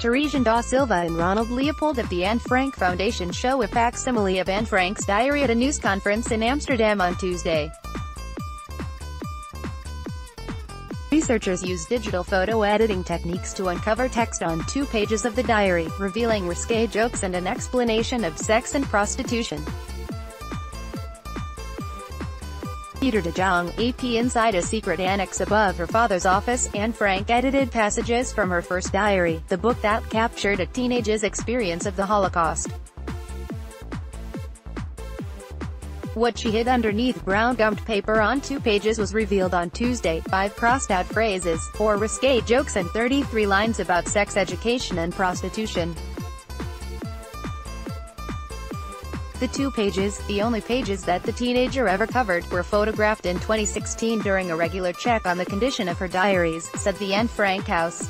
Teresien da Silva and Ronald Leopold of the Anne Frank Foundation show a facsimile of Anne Frank's diary at a news conference in Amsterdam on Tuesday. Researchers used digital photo editing techniques to uncover text on 2 pages of the diary, revealing risqué jokes and an explanation of sex and prostitution. Dejong, AP inside a secret annex above her father's office, Anne Frank edited passages from her first diary, the book that captured a teenager's experience of the Holocaust. What she hid underneath brown gummed paper on 2 pages was revealed on Tuesday: 5 crossed-out phrases, 4 risqué jokes and 33 lines about sex education and prostitution. The 2 pages, the only pages that the teenager ever covered, were photographed in 2016 during a regular check on the condition of her diaries, said the Anne Frank house.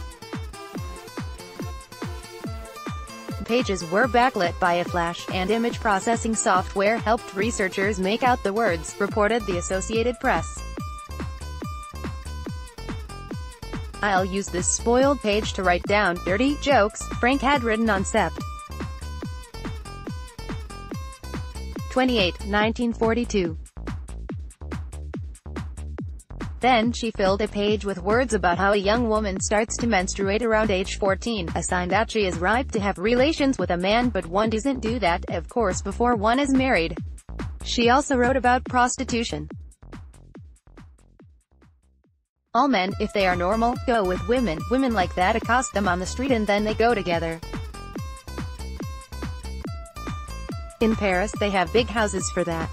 The pages were backlit by a flash, and image processing software helped researchers make out the words, reported the Associated Press. "I'll use this spoiled page to write down dirty jokes," Frank had written on Sept. 28, 1942. Then she filled a page with words about how a young woman starts to menstruate around age 14, a sign that she is ripe to have relations with a man, but one doesn't do that, of course, before one is married. She also wrote about prostitution. "All men, if they are normal, go with women. Women like that accost them on the street and then they go together. In Paris they have big houses for that.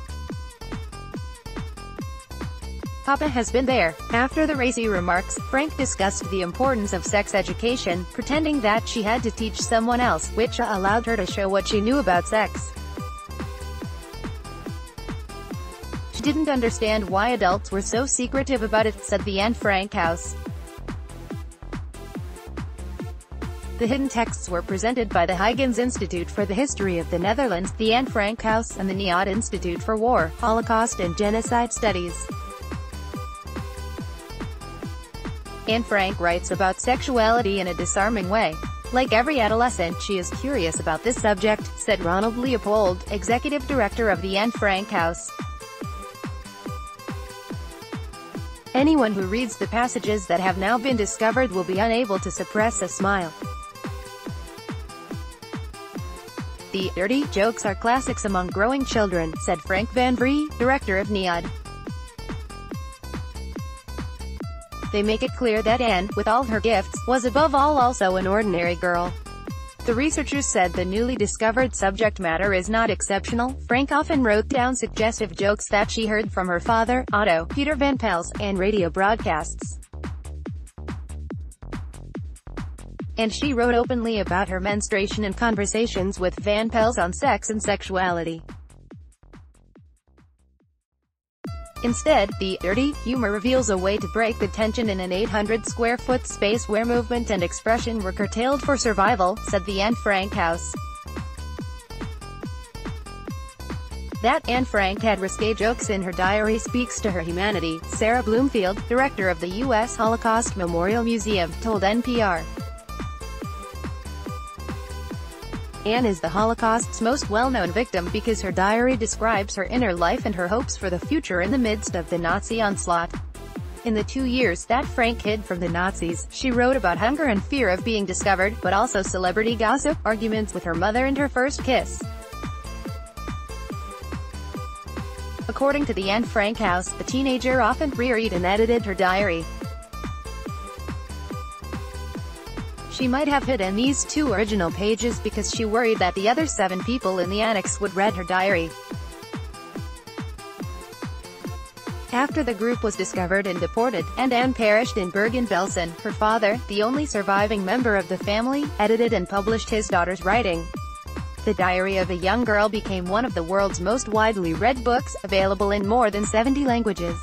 Papa has been there." After the racy remarks, Frank discussed the importance of sex education, pretending that she had to teach someone else, which allowed her to show what she knew about sex. "She didn't understand why adults were so secretive about it," said the Anne Frank house. The hidden texts were presented by the Huygens Institute for the History of the Netherlands, the Anne Frank House, and the NIOD Institute for War, Holocaust and Genocide Studies. Anne Frank writes about sexuality in a disarming way. "Like every adolescent, she is curious about this subject," said Ronald Leopold, executive director of the Anne Frank House. "Anyone who reads the passages that have now been discovered will be unable to suppress a smile. The dirty jokes are classics among growing children," said Frank van Bree, director of NIOD. "They make it clear that Anne, with all her gifts, was above all also an ordinary girl." The researchers said the newly discovered subject matter is not exceptional. Frank often wrote down suggestive jokes that she heard from her father, Otto, Peter van Pels, and radio broadcasts. And she wrote openly about her menstruation and conversations with Van Pels on sex and sexuality. Instead, the dirty humor reveals a way to break the tension in an 800-square-foot space where movement and expression were curtailed for survival, said the Anne Frank house. That Anne Frank had risqué jokes in her diary speaks to her humanity, Sarah Bloomfield, director of the U.S. Holocaust Memorial Museum, told NPR. "Anne is the Holocaust's most well-known victim because her diary describes her inner life and her hopes for the future in the midst of the Nazi onslaught. In the 2 years that Frank hid from the Nazis, she wrote about hunger and fear of being discovered, but also celebrity gossip, arguments with her mother and her first kiss." According to the Anne Frank house, the teenager often reread and edited her diary. She might have hidden these 2 original pages because she worried that the other 7 people in the annex would read her diary. After the group was discovered and deported, and Anne perished in Bergen-Belsen, her father, the only surviving member of the family, edited and published his daughter's writing. The Diary of a Young Girl became one of the world's most widely read books, available in more than 70 languages.